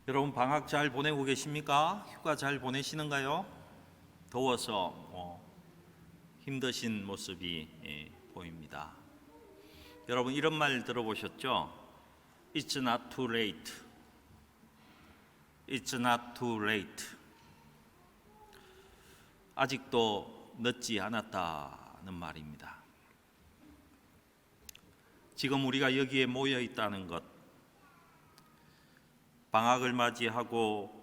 여러분 방학 잘 보내고 계십니까? 휴가 잘 보내시는가요? 더워서 힘드신 모습이 보입니다. 여러분 이런 말 들어보셨죠? It's not too late. It's not too late. 아직도 늦지 않았다는 말입니다. 지금 우리가 여기에 모여 있다는 것, 방학을 맞이하고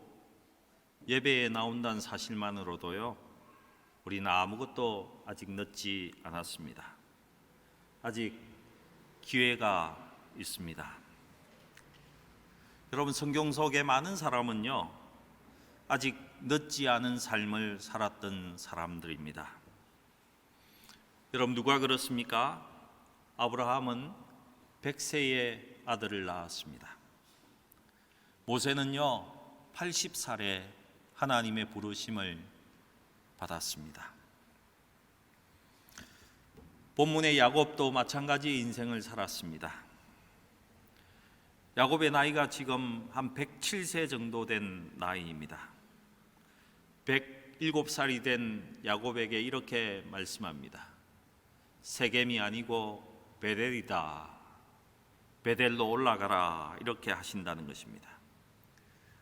예배에 나온다는 사실만으로도요, 우리는 아무것도 아직 늦지 않았습니다. 아직 기회가 있습니다. 여러분, 성경 속에 많은 사람은요, 아직 늦지 않은 삶을 살았던 사람들입니다. 여러분, 누가 그렇습니까? 아브라함은 100세의 아들을 낳았습니다. 모세는요 80살에 하나님의 부르심을 받았습니다. 본문의 야곱도 마찬가지 인생을 살았습니다. 야곱의 나이가 지금 한 107세 정도 된 나이입니다. 107살이 된 야곱에게 이렇게 말씀합니다. 세겜이 아니고 베델이다. 베델로 올라가라. 이렇게 하신다는 것입니다.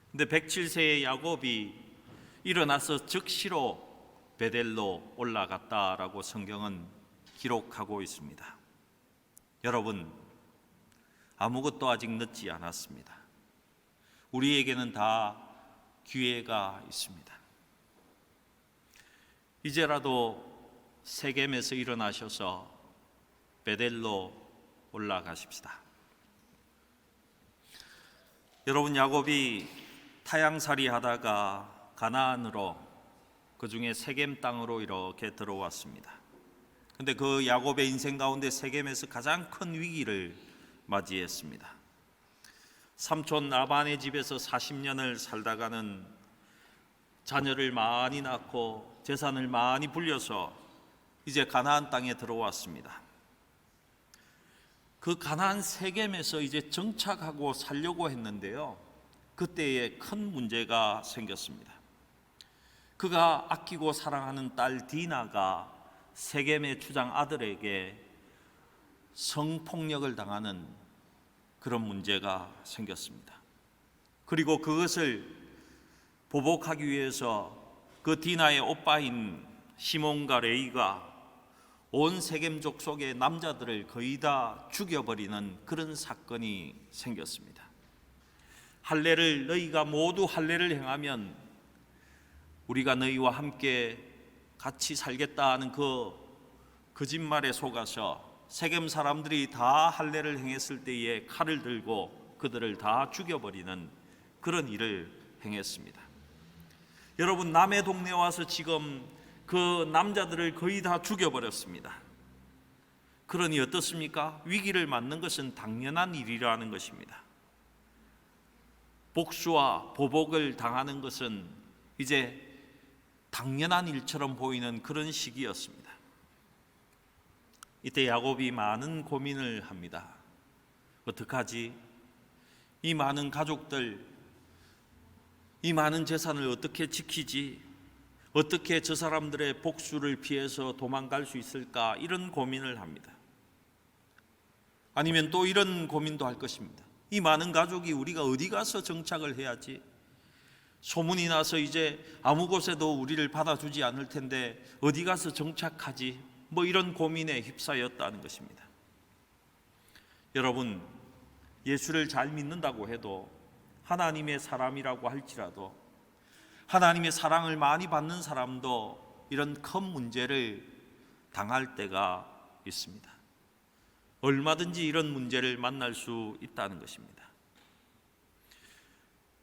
근데 107세의 야곱이 일어나서 즉시로 베델로 올라갔다라고 성경은 기록하고 있습니다. 여러분, 아무것도 아직 늦지 않았습니다. 우리에게는 다 기회가 있습니다. 이제라도 세겜에서 일어나셔서 베델로 올라가십시다. 여러분, 야곱이 타향살이 하다가 가나안으로, 그 중에 세겜 땅으로 이렇게 들어왔습니다. 근데 그 야곱의 인생 가운데 세겜에서 가장 큰 위기를 맞이했습니다. 삼촌 라반의 집에서 40년을 살다가는 자녀를 많이 낳고 재산을 많이 불려서 이제 가나안 땅에 들어왔습니다. 그 가나안 세겜에서 이제 정착하고 살려고 했는데요, 그때에 큰 문제가 생겼습니다. 그가 아끼고 사랑하는 딸 디나가 세겜의 주장 아들에게 성폭력을 당하는 그런 문제가 생겼습니다. 그리고 그것을 보복하기 위해서 그 디나의 오빠인 시몬과 레이가 온 세겜족 속의 남자들을 거의 다 죽여버리는 그런 사건이 생겼습니다. 할례를, 너희가 모두 할례를 행하면 우리가 너희와 함께 같이 살겠다는 그 거짓말에 속아서 세겜 사람들이 다 할례를 행했을 때에 칼을 들고 그들을 다 죽여버리는 그런 일을 행했습니다. 여러분, 남의 동네 와서 지금 그 남자들을 거의 다 죽여버렸습니다. 그러니 어떻습니까? 위기를 맞는 것은 당연한 일이라는 것입니다. 복수와 보복을 당하는 것은 이제 당연한 일처럼 보이는 그런 시기였습니다. 이때 야곱이 많은 고민을 합니다. 어떡하지? 이 많은 가족들, 이 많은 재산을 어떻게 지키지? 어떻게 저 사람들의 복수를 피해서 도망갈 수 있을까? 이런 고민을 합니다. 아니면 또 이런 고민도 할 것입니다. 이 많은 가족이 우리가 어디 가서 정착을 해야지? 소문이 나서 이제 아무 곳에도 우리를 받아주지 않을 텐데 어디 가서 정착하지? 뭐 이런 고민에 휩싸였다는 것입니다. 여러분, 예수를 잘 믿는다고 해도, 하나님의 사람이라고 할지라도, 하나님의 사랑을 많이 받는 사람도 이런 큰 문제를 당할 때가 있습니다. 얼마든지 이런 문제를 만날 수 있다는 것입니다.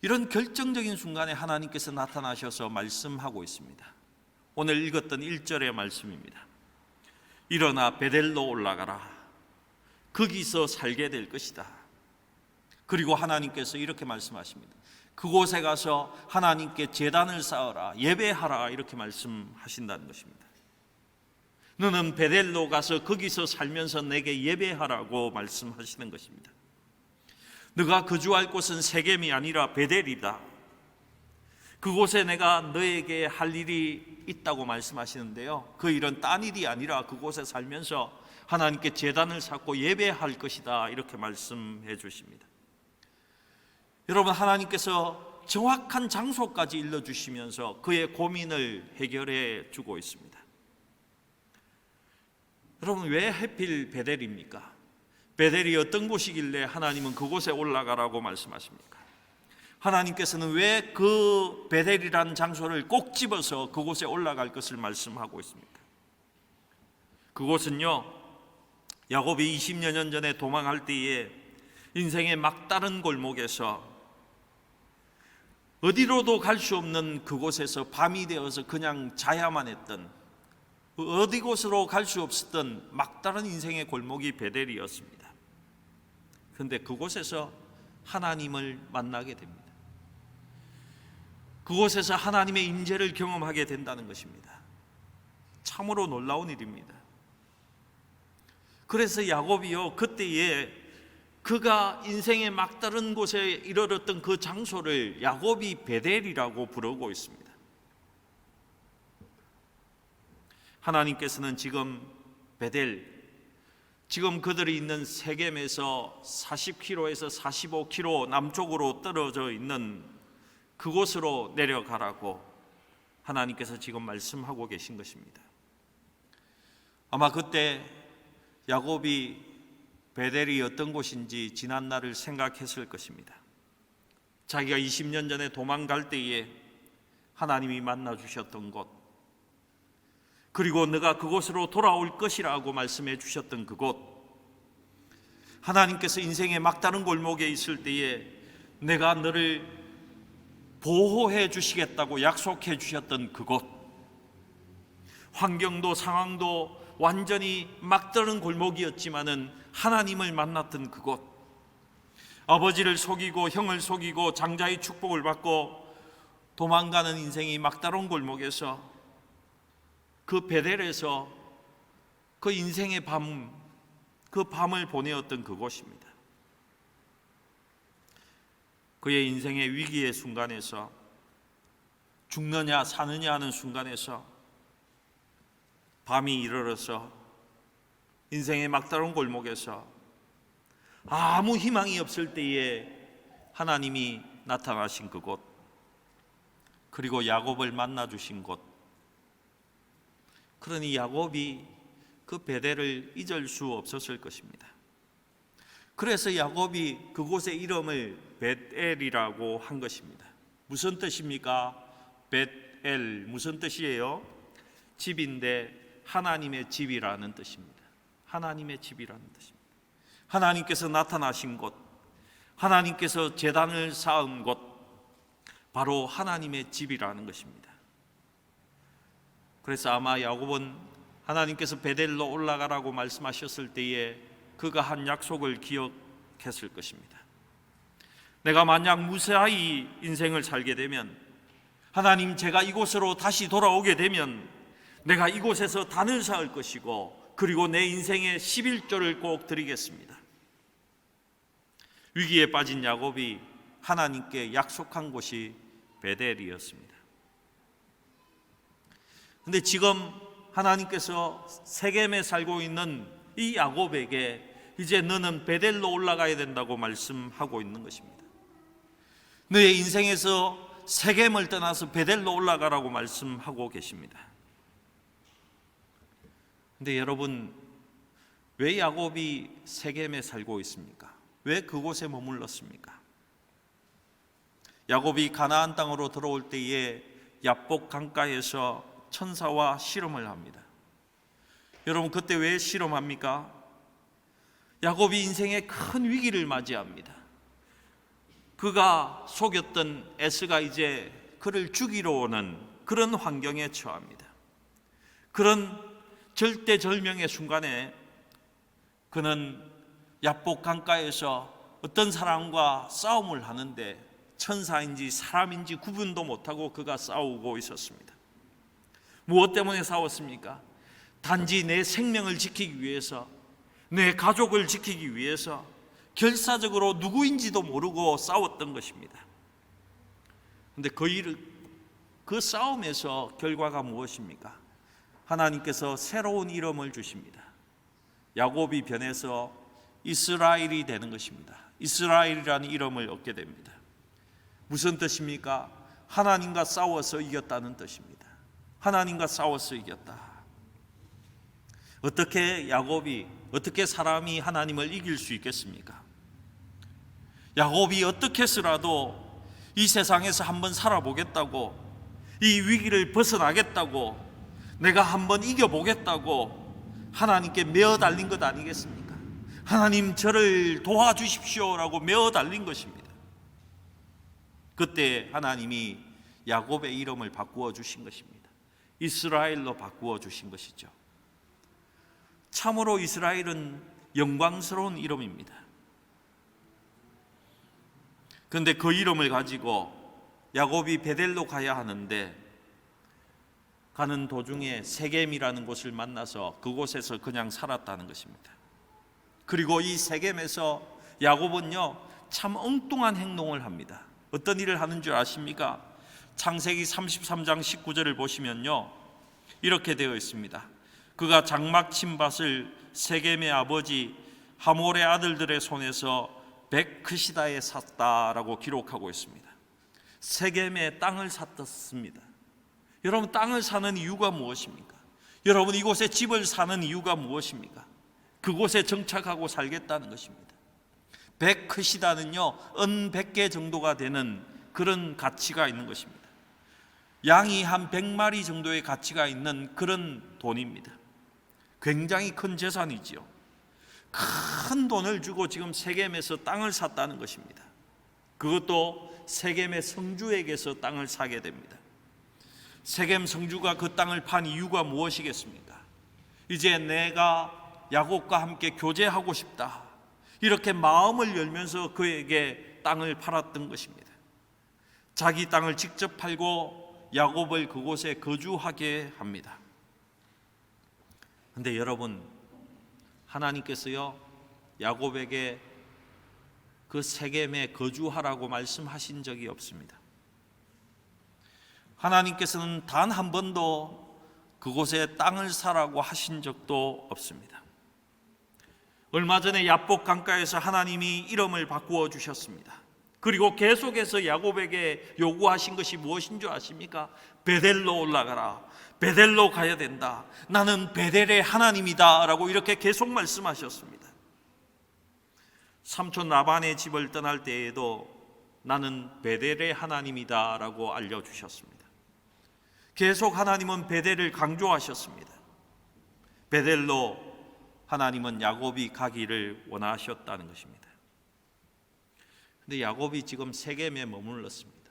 이런 결정적인 순간에 하나님께서 나타나셔서 말씀하고 있습니다. 오늘 읽었던 1절의 말씀입니다. 일어나 베델로 올라가라. 거기서 살게 될 것이다. 그리고 하나님께서 이렇게 말씀하십니다. 그곳에 가서 하나님께 제단을 쌓아라, 예배하라, 이렇게 말씀하신다는 것입니다. 너는 베델로 가서 거기서 살면서 내게 예배하라고 말씀하시는 것입니다. 너가 거주할 곳은 세겜이 아니라 베델이다. 그곳에 내가 너에게 할 일이 있다고 말씀하시는데요, 그 일은 딴 일이 아니라 그곳에 살면서 하나님께 제단을 쌓고 예배할 것이다, 이렇게 말씀해 주십니다. 여러분, 하나님께서 정확한 장소까지 일러주시면서 그의 고민을 해결해 주고 있습니다. 여러분, 왜 하필 베델입니까? 베델이 어떤 곳이길래 하나님은 그곳에 올라가라고 말씀하십니까? 하나님께서는 왜 그 베델이라는 장소를 꼭 집어서 그곳에 올라갈 것을 말씀하고 있습니까? 그곳은요, 야곱이 20여 년 전에 도망할 때에 인생의 막다른 골목에서 어디로도 갈 수 없는 그곳에서 밤이 되어서 그냥 자야만 했던, 어디 곳으로 갈 수 없었던 막다른 인생의 골목이 베델이었습니다. 그런데 그곳에서 하나님을 만나게 됩니다. 그곳에서 하나님의 임재를 경험하게 된다는 것입니다. 참으로 놀라운 일입니다. 그래서 야곱이요, 그때에 그가 인생의 막다른 곳에 이르렀던 그 장소를 야곱이 베델이라고 부르고 있습니다. 하나님께서는 지금 베델, 지금 그들이 있는 세겜에서 40km에서 45km 남쪽으로 떨어져 있는 그곳으로 내려가라고 하나님께서 지금 말씀하고 계신 것입니다. 아마 그때 야곱이 베델이 어떤 곳인지 지난 날을 생각했을 것입니다. 자기가 20년 전에 도망갈 때에 하나님이 만나 주셨던 곳, 그리고 너가 그곳으로 돌아올 것이라고 말씀해 주셨던 그곳, 하나님께서 인생의 막다른 골목에 있을 때에 내가 너를 보호해 주시겠다고 약속해 주셨던 그곳, 환경도 상황도 완전히 막다른 골목이었지만은 하나님을 만났던 그곳, 아버지를 속이고 형을 속이고 장자의 축복을 받고 도망가는 인생이 막다른 골목에서, 그 베델에서 그 인생의 밤, 그 밤을 보내었던 그곳입니다. 그의 인생의 위기의 순간에서, 죽느냐 사느냐 하는 순간에서 밤이 이르러서 인생의 막다른 골목에서 아무 희망이 없을 때에 하나님이 나타나신 그곳, 그리고 야곱을 만나 주신 곳, 그러니 야곱이 그 베델을 잊을 수 없었을 것입니다. 그래서 야곱이 그곳의 이름을 벳엘이라고 한 것입니다. 무슨 뜻입니까? 벳엘, 무슨 뜻이에요? 집인데 하나님의 집이라는 뜻입니다. 하나님의 집이라는 뜻입니다. 하나님께서 나타나신 곳, 하나님께서 제단을 쌓은 곳, 바로 하나님의 집이라는 것입니다. 그래서 아마 야곱은 하나님께서 베델로 올라가라고 말씀하셨을 때에 그가 한 약속을 기억했을 것입니다. 내가 만약 무사히 인생을 살게 되면, 하나님, 제가 이곳으로 다시 돌아오게 되면 내가 이곳에서 단을 쌓을 것이고, 그리고 내 인생의 11조를 꼭 드리겠습니다. 위기에 빠진 야곱이 하나님께 약속한 곳이 베델이었습니다. 그런데 지금 하나님께서 세겜에 살고 있는 이 야곱에게 이제 너는 베델로 올라가야 된다고 말씀하고 있는 것입니다. 너의 인생에서 세겜을 떠나서 베델로 올라가라고 말씀하고 계십니다. 그런데 여러분, 왜 야곱이 세겜에 살고 있습니까? 왜 그곳에 머물렀습니까? 야곱이 가나안 땅으로 들어올 때에 야복 강가에서 천사와 씨름을 합니다. 여러분, 그때 왜 씨름합니까? 야곱이 인생의 큰 위기를 맞이합니다. 그가 속였던 에스가 이제 그를 죽이러 오는 그런 환경에 처합니다. 그런 절대절명의 순간에 그는 야복 강가에서 어떤 사람과 싸움을 하는데 천사인지 사람인지 구분도 못하고 그가 싸우고 있었습니다. 무엇 때문에 싸웠습니까? 단지 내 생명을 지키기 위해서, 내 가족을 지키기 위해서, 결사적으로 누구인지도 모르고 싸웠던 것입니다. 그런데 그 싸움에서 결과가 무엇입니까? 하나님께서 새로운 이름을 주십니다. 야곱이 변해서 이스라엘이 되는 것입니다. 이스라엘이라는 이름을 얻게 됩니다. 무슨 뜻입니까? 하나님과 싸워서 이겼다는 뜻입니다. 하나님과 싸워서 이겼다. 어떻게 사람이 하나님을 이길 수 있겠습니까? 야곱이 어떻게 해서라도 이 세상에서 한번 살아보겠다고, 이 위기를 벗어나겠다고, 내가 한번 이겨보겠다고 하나님께 메어 달린 것 아니겠습니까? 하나님 저를 도와주십시오라고 메어 달린 것입니다. 그때 하나님이 야곱의 이름을 바꾸어 주신 것입니다. 이스라엘로 바꾸어 주신 것이죠. 참으로 이스라엘은 영광스러운 이름입니다. 그런데 그 이름을 가지고 야곱이 베델로 가야 하는데, 가는 도중에 세겜이라는 곳을 만나서 그곳에서 그냥 살았다는 것입니다. 그리고 이 세겜에서 야곱은요, 참 엉뚱한 행동을 합니다. 어떤 일을 하는 줄 아십니까? 창세기 33장 19절을 보시면요, 이렇게 되어 있습니다. 그가 장막 친 밭을 세겜의 아버지 하몰의 아들들의 손에서 백크시다에 샀다라고 기록하고 있습니다. 세겜의 땅을 샀습니다. 여러분, 땅을 사는 이유가 무엇입니까? 여러분, 이곳에 집을 사는 이유가 무엇입니까? 그곳에 정착하고 살겠다는 것입니다. 백크시다는요, 은 100개 정도가 되는 그런 가치가 있는 것입니다. 양이 한 100마리 정도의 가치가 있는 그런 돈입니다. 굉장히 큰 재산이지요. 큰 돈을 주고 지금 세겜에서 땅을 샀다는 것입니다. 그것도 세겜의 성주에게서 땅을 사게 됩니다. 세겜 성주가 그 땅을 판 이유가 무엇이겠습니까? 이제 내가 야곱과 함께 교제하고 싶다, 이렇게 마음을 열면서 그에게 땅을 팔았던 것입니다. 자기 땅을 직접 팔고 야곱을 그곳에 거주하게 합니다. 그런데 여러분, 하나님께서요, 야곱에게 그 세겜에 거주하라고 말씀하신 적이 없습니다. 하나님께서는 단 한 번도 그곳에 땅을 사라고 하신 적도 없습니다. 얼마 전에 야복 강가에서 하나님이 이름을 바꾸어 주셨습니다. 그리고 계속해서 야곱에게 요구하신 것이 무엇인 줄 아십니까? 베델로 올라가라, 베델로 가야 된다, 나는 베델의 하나님이다 라고 이렇게 계속 말씀하셨습니다. 삼촌 라반의 집을 떠날 때에도 나는 베델의 하나님이다 라고 알려주셨습니다. 계속 하나님은 베델을 강조하셨습니다. 베델로 하나님은 야곱이 가기를 원하셨다는 것입니다. 그런데 야곱이 지금 세겜에 머물렀습니다.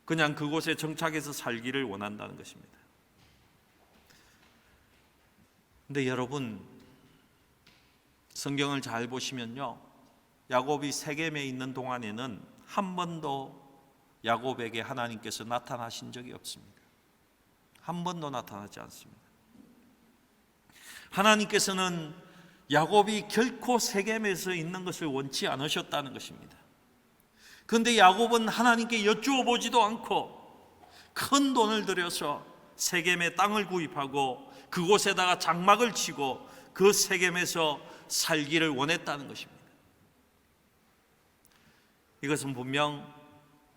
그냥 그곳에 정착해서 살기를 원한다는 것입니다. 그런데 여러분, 성경을 잘 보시면요, 야곱이 세겜에 있는 동안에는 한 번도 야곱에게 하나님께서 나타나신 적이 없습니다. 한 번도 나타나지 않습니다. 하나님께서는 야곱이 결코 세겜에서 있는 것을 원치 않으셨다는 것입니다. 그런데 야곱은 하나님께 여쭈어 보지도 않고 큰 돈을 들여서 세겜에 땅을 구입하고 그곳에다가 장막을 치고 그 세겜에서 살기를 원했다는 것입니다. 이것은 분명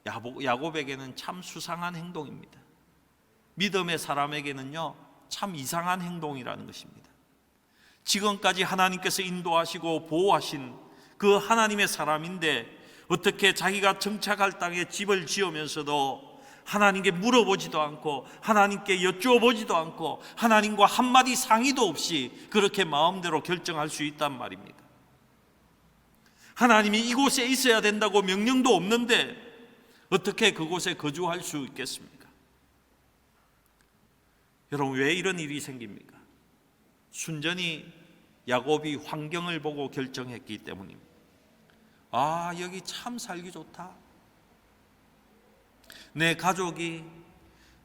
야곱에게는 참 수상한 행동입니다. 믿음의 사람에게는요, 참 이상한 행동이라는 것입니다. 지금까지 하나님께서 인도하시고 보호하신 그 하나님의 사람인데, 어떻게 자기가 정착할 땅에 집을 지으면서도 하나님께 물어보지도 않고 하나님께 여쭈어보지도 않고 하나님과 한마디 상의도 없이 그렇게 마음대로 결정할 수 있단 말입니까? 하나님이 이곳에 있어야 된다고 명령도 없는데 어떻게 그곳에 거주할 수 있겠습니까? 여러분, 왜 이런 일이 생깁니까? 순전히 야곱이 환경을 보고 결정했기 때문입니다. 아, 여기 참 살기 좋다. 내 가족이,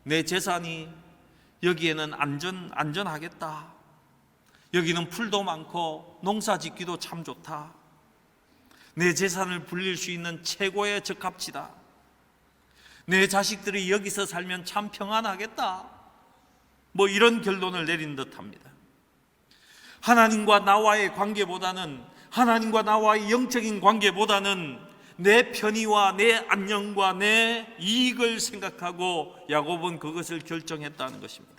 내 재산이 여기에는 안전하겠다. 여기는 풀도 많고 농사 짓기도 참 좋다. 내 재산을 불릴 수 있는 최고의 적합지다. 내 자식들이 여기서 살면 참 평안하겠다. 뭐 이런 결론을 내린 듯합니다. 하나님과 나와의 관계보다는, 하나님과 나와의 영적인 관계보다는 내 편의와 내 안녕과 내 이익을 생각하고 야곱은 그것을 결정했다는 것입니다.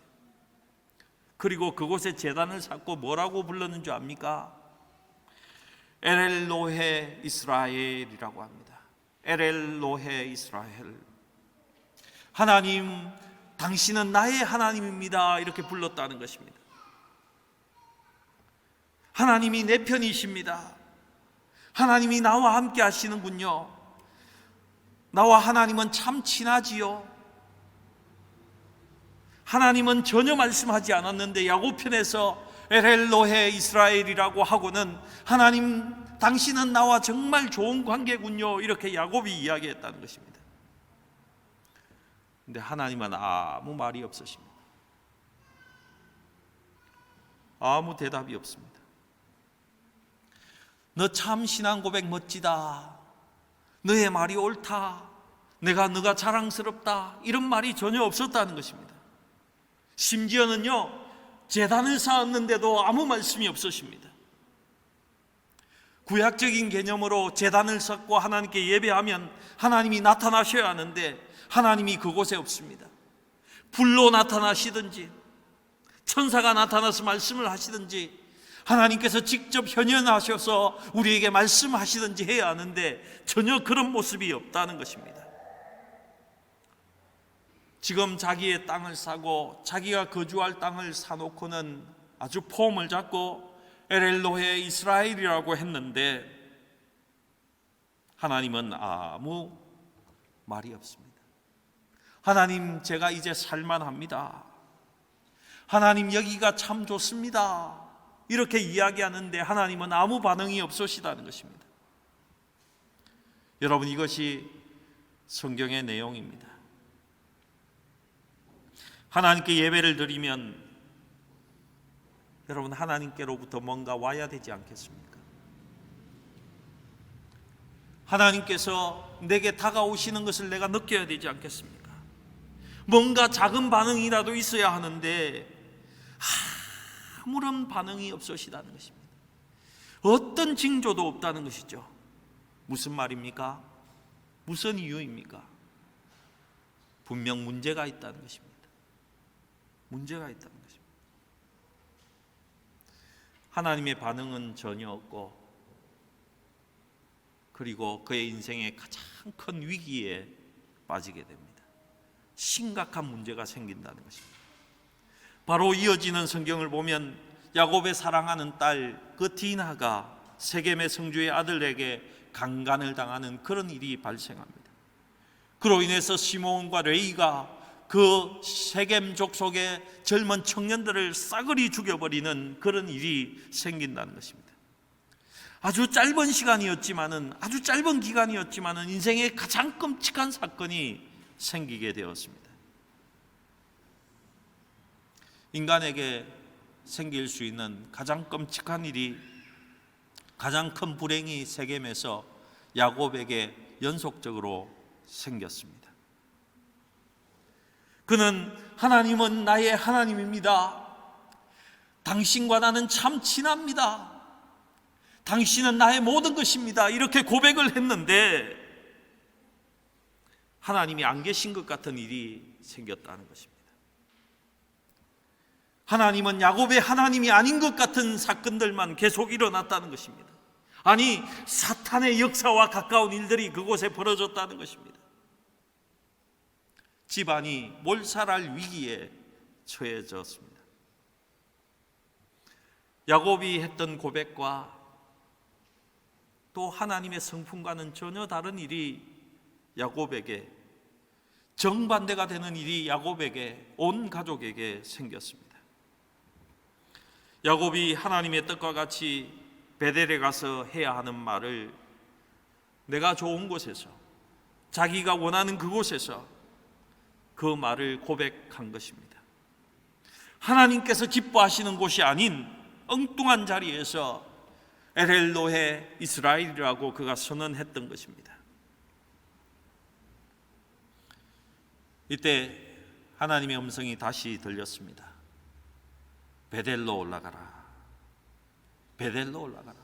그리고 그곳에 제단을 쌓고 뭐라고 불렀는 줄 압니까? 엘엘로헤 이스라엘이라고 합니다. 엘엘로헤 이스라엘. 하나님, 당신은 나의 하나님입니다. 이렇게 불렀다는 것입니다. 하나님이 내 편이십니다. 하나님이 나와 함께 하시는군요. 나와 하나님은 참 친하지요. 하나님은 전혀 말씀하지 않았는데 야곱 편에서 엘엘로헤 이스라엘이라고 하고는 하나님, 당신은 나와 정말 좋은 관계군요. 이렇게 야곱이 이야기했다는 것입니다. 근데 하나님은 아무 말이 없으십니다. 아무 대답이 없습니다. 너 참 신앙 고백 멋지다. 너의 말이 옳다. 너가 자랑스럽다. 이런 말이 전혀 없었다는 것입니다. 심지어는요, 제단을 쌓았는데도 아무 말씀이 없으십니다. 구약적인 개념으로 제단을 쌓고 하나님께 예배하면 하나님이 나타나셔야 하는데 하나님이 그곳에 없습니다. 불로 나타나시든지 천사가 나타나서 말씀을 하시든지 하나님께서 직접 현현하셔서 우리에게 말씀하시든지 해야 하는데 전혀 그런 모습이 없다는 것입니다. 지금 자기의 땅을 사고 자기가 거주할 땅을 사놓고는 아주 폼을 잡고 엘엘로헤 이스라엘이라고 했는데 하나님은 아무 말이 없습니다. 하나님, 제가 이제 살만합니다. 하나님, 여기가 참 좋습니다. 이렇게 이야기하는데 하나님은 아무 반응이 없으시다는 것입니다. 여러분, 이것이 성경의 내용입니다. 하나님께 예배를 드리면 여러분, 하나님께로부터 뭔가 와야 되지 않겠습니까? 하나님께서 내게 다가오시는 것을 내가 느껴야 되지 않겠습니까? 뭔가 작은 반응이라도 있어야 하는데 아무런 반응이 없으시다는 것입니다. 어떤 징조도 없다는 것이죠. 무슨 말입니까? 무슨 이유입니까? 분명 문제가 있다는 것입니다. 문제가 있다는 것입니다. 하나님의 반응은 전혀 없고, 그리고 그의 인생의 가장 큰 위기에 빠지게 됩니다. 심각한 문제가 생긴다는 것입니다. 바로 이어지는 성경을 보면 야곱의 사랑하는 딸 그 디나가 세겜의 성주의 아들에게 강간을 당하는 그런 일이 발생합니다. 그로 인해서 시몬과 레위가 그 세겜 족속의 젊은 청년들을 싸그리 죽여버리는 그런 일이 생긴다는 것입니다. 아주 짧은 시간이었지만은, 아주 짧은 기간이었지만은 인생의 가장 끔찍한 사건이 생기게 되었습니다. 인간에게 생길 수 있는 가장 끔찍한 일이, 가장 큰 불행이 세겜에서 야곱에게 연속적으로 생겼습니다. 그는 하나님은 나의 하나님입니다. 당신과 나는 참 친합니다. 당신은 나의 모든 것입니다. 이렇게 고백을 했는데 하나님이 안 계신 것 같은 일이 생겼다는 것입니다. 하나님은 야곱의 하나님이 아닌 것 같은 사건들만 계속 일어났다는 것입니다. 아니, 사탄의 역사와 가까운 일들이 그곳에 벌어졌다는 것입니다. 집안이 몰살할 위기에 처해졌습니다. 야곱이 했던 고백과 또 하나님의 성품과는 전혀 다른 일이 야곱에게, 정반대가 되는 일이 야곱에게, 온 가족에게 생겼습니다. 야곱이 하나님의 뜻과 같이 베델에 가서 해야 하는 말을 내가 좋은 곳에서, 자기가 원하는 그곳에서 그 말을 고백한 것입니다. 하나님께서 기뻐하시는 곳이 아닌 엉뚱한 자리에서 엘엘로헤 이스라엘이라고 그가 선언했던 것입니다. 이때 하나님의 음성이 다시 들렸습니다. 베델로 올라가라. 베델로 올라가라.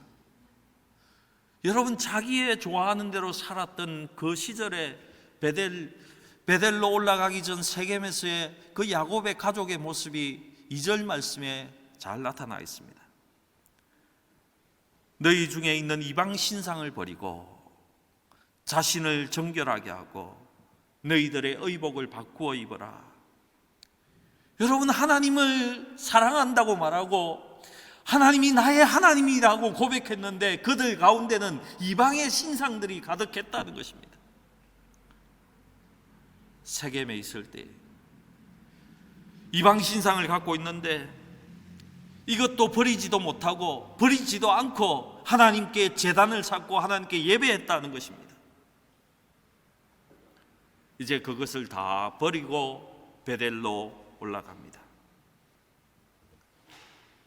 여러분, 자기의 좋아하는 대로 살았던 그 시절에 베델로 올라가기 전 세겜에서의 그 야곱의 가족의 모습이 2절 말씀에 잘 나타나 있습니다. 너희 중에 있는 이방 신상을 버리고 자신을 정결하게 하고 너희들의 의복을 바꾸어 입어라. 여러분, 하나님을 사랑한다고 말하고 하나님이 나의 하나님이라고 고백했는데 그들 가운데는 이방의 신상들이 가득했다는 것입니다. 세겜에 있을 때 이방 신상을 갖고 있는데 이것도 버리지도 못하고 버리지도 않고 하나님께 제단을 쌓고 하나님께 예배했다는 것입니다. 이제 그것을 다 버리고 베델로 올라갑니다.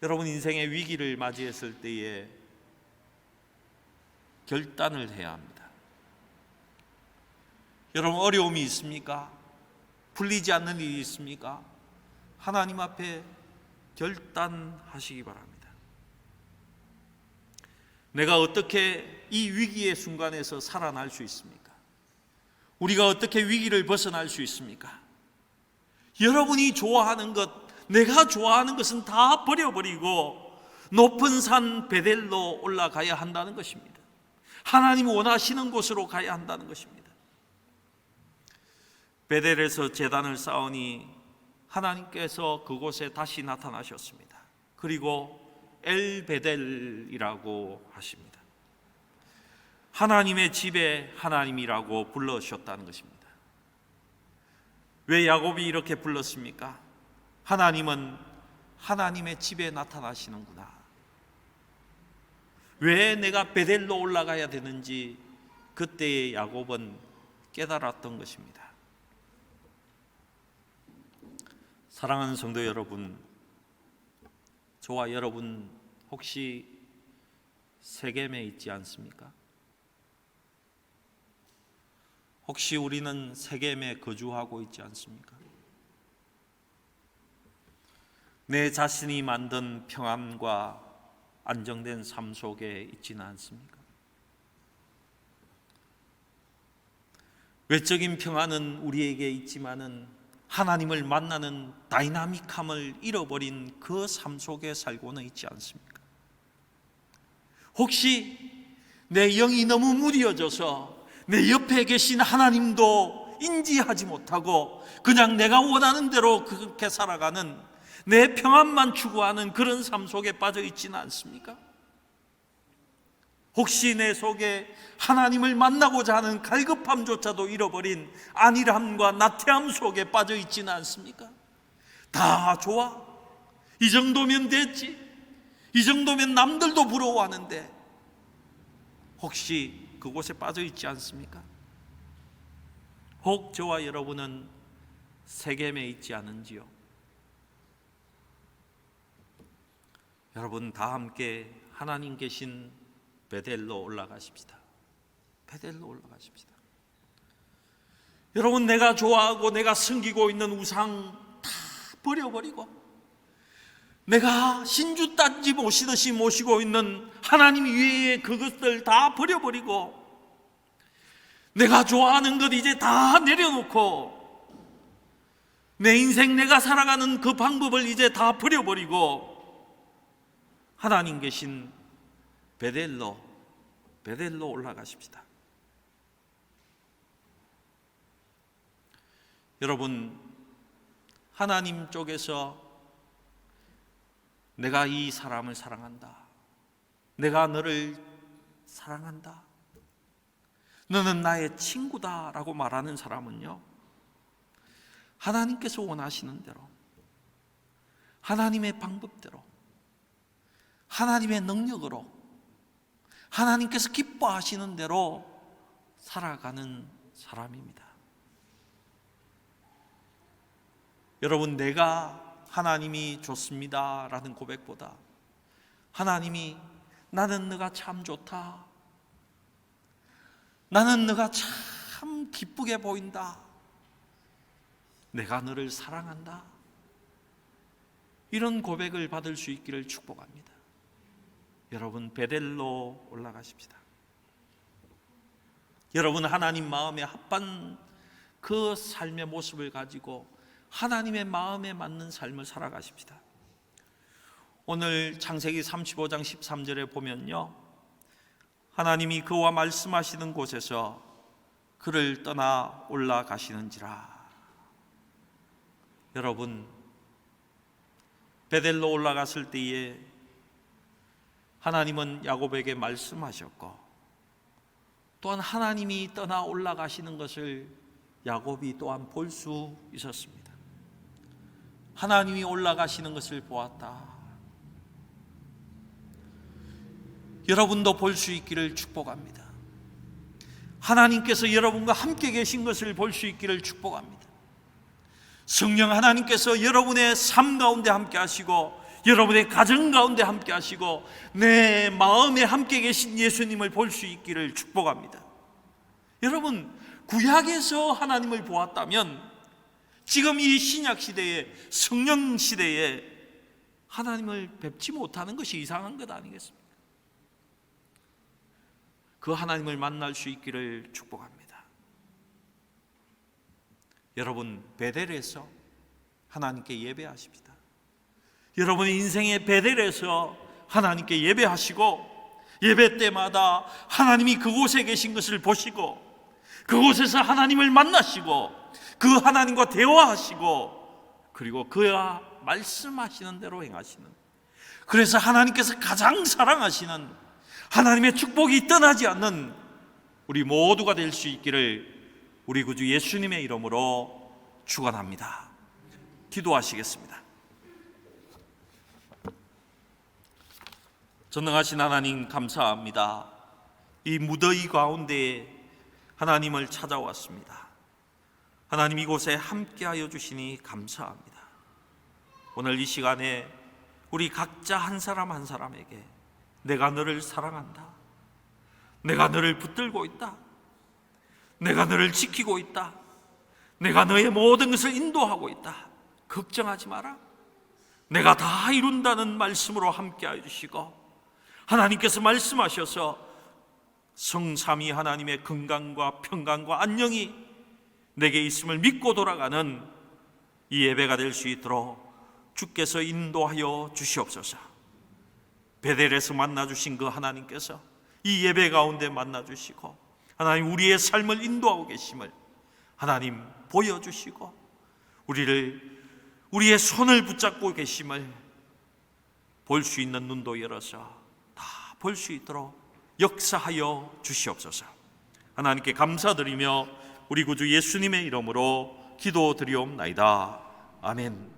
여러분, 인생의 위기를 맞이했을 때에 결단을 해야 합니다. 여러분, 어려움이 있습니까? 풀리지 않는 일이 있습니까? 하나님 앞에 결단하시기 바랍니다. 내가 어떻게 이 위기의 순간에서 살아날 수 있습니까? 우리가 어떻게 위기를 벗어날 수 있습니까? 여러분이 좋아하는 것, 내가 좋아하는 것은 다 버려버리고 높은 산 베델로 올라가야 한다는 것입니다. 하나님 원하시는 곳으로 가야 한다는 것입니다. 베델에서 제단을 쌓으니 하나님께서 그곳에 다시 나타나셨습니다. 그리고 엘베델이라고 하십니다. 하나님의 집에 하나님이라고 불러주셨다는 것입니다. 왜 야곱이 이렇게 불렀습니까? 하나님은 하나님의 집에 나타나시는구나. 왜 내가 베델로 올라가야 되는지 그때의 야곱은 깨달았던 것입니다. 사랑하는 성도 여러분, 저와 여러분 혹시 세겜에 있지 않습니까? 혹시 우리는 세겜에 거주하고 있지 않습니까? 내 자신이 만든 평안과 안정된 삶 속에 있지는 않습니까? 외적인 평안은 우리에게 있지만은 하나님을 만나는 다이나믹함을 잃어버린 그 삶 속에 살고는 있지 않습니까? 혹시 내 영이 너무 무뎌져서 내 옆에 계신 하나님도 인지하지 못하고 그냥 내가 원하는 대로 그렇게 살아가는, 내 평안만 추구하는 그런 삶 속에 빠져 있지는 않습니까? 혹시 내 속에 하나님을 만나고자 하는 갈급함조차도 잃어버린 안일함과 나태함 속에 빠져 있지는 않습니까? 다 좋아, 이 정도면 됐지, 이 정도면 남들도 부러워하는데 혹시 그곳에 빠져 있지 않습니까? 혹 저와 여러분은 세겜에 있지 않은지요? 여러분, 다 함께 하나님 계신 베델로 올라가십시다. 베델로 올라가십시다. 여러분, 내가 좋아하고 내가 섬기고 있는 우상 다 버려버리고 내가 신주 딴지 모시듯이 모시고 있는 하나님 위에 그것들 다 버려버리고 내가 좋아하는 것 이제 다 내려놓고 내 인생 내가 살아가는 그 방법을 이제 다 버려버리고 하나님 계신 베델로 올라가십시다. 여러분, 하나님 쪽에서 내가 이 사람을 사랑한다, 내가 너를 사랑한다, 너는 나의 친구다 라고 말하는 사람은요, 하나님께서 원하시는 대로 하나님의 방법대로 하나님의 능력으로 하나님께서 기뻐하시는 대로 살아가는 사람입니다. 여러분, 내가 하나님이 좋습니다 라는 고백보다 하나님이 나는 너가 참 좋다. 나는 너가 참 기쁘게 보인다. 내가 너를 사랑한다. 이런 고백을 받을 수 있기를 축복합니다. 여러분, 베델로 올라가십시다. 여러분, 하나님 마음에 합한 그 삶의 모습을 가지고 하나님의 마음에 맞는 삶을 살아가십시다. 오늘 창세기 35장 13절에 보면요, 하나님이 그와 말씀하시는 곳에서 그를 떠나 올라가시는지라. 여러분, 베델로 올라갔을 때에 하나님은 야곱에게 말씀하셨고, 또한 하나님이 떠나 올라가시는 것을 야곱이 또한 볼 수 있었습니다. 하나님이 올라가시는 것을 보았다. 여러분도 볼 수 있기를 축복합니다. 하나님께서 여러분과 함께 계신 것을 볼 수 있기를 축복합니다. 성령 하나님께서 여러분의 삶 가운데 함께 하시고, 여러분의 가정 가운데 함께 하시고, 내 마음에 함께 계신 예수님을 볼 수 있기를 축복합니다. 여러분, 구약에서 하나님을 보았다면 지금 이 신약 시대에, 성령 시대에 하나님을 뵙지 못하는 것이 이상한 것 아니겠습니까? 그 하나님을 만날 수 있기를 축복합니다. 여러분, 베델에서 하나님께 예배하십시다. 여러분의 인생의 베델에서 하나님께 예배하시고, 예배 때마다 하나님이 그곳에 계신 것을 보시고, 그곳에서 하나님을 만나시고, 그 하나님과 대화하시고, 그리고 그가 말씀하시는 대로 행하시는, 그래서 하나님께서 가장 사랑하시는 하나님의 축복이 떠나지 않는 우리 모두가 될 수 있기를 우리 구주 예수님의 이름으로 축원합니다. 기도하시겠습니다. 전능하신 하나님, 감사합니다. 이 무더위 가운데 하나님을 찾아왔습니다. 하나님, 이곳에 함께하여 주시니 감사합니다. 오늘 이 시간에 우리 각자 한 사람 한 사람에게 내가 너를 사랑한다, 내가 너를 붙들고 있다, 내가 너를 지키고 있다, 내가 너의 모든 것을 인도하고 있다, 걱정하지 마라, 내가 다 이룬다는 말씀으로 함께하여 주시고, 하나님께서 말씀하셔서 성삼위 하나님의 건강과 평강과 안녕이 내게 있음을 믿고 돌아가는 이 예배가 될 수 있도록 주께서 인도하여 주시옵소서. 베델에서 만나주신 그 하나님께서 이 예배 가운데 만나주시고, 하나님 우리의 삶을 인도하고 계심을 하나님 보여주시고, 우리의 손을 붙잡고 계심을 볼 수 있는 눈도 열어서 다 볼 수 있도록 역사하여 주시옵소서. 하나님께 감사드리며 우리 구주 예수님의 이름으로 기도드리옵나이다. 아멘.